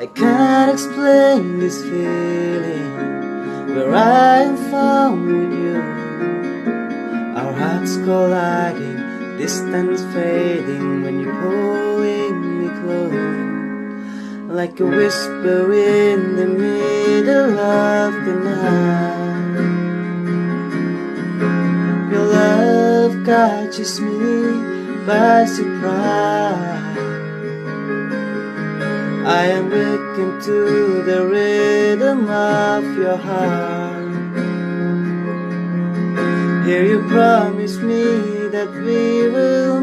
I can't explain this feeling where I am found with you. Our hearts colliding, distance fading when you're pulling me close, like a whisper in the middle of the night. Your love catches me by surprise. I am waking to the rhythm of your heart. Here you promise me that we will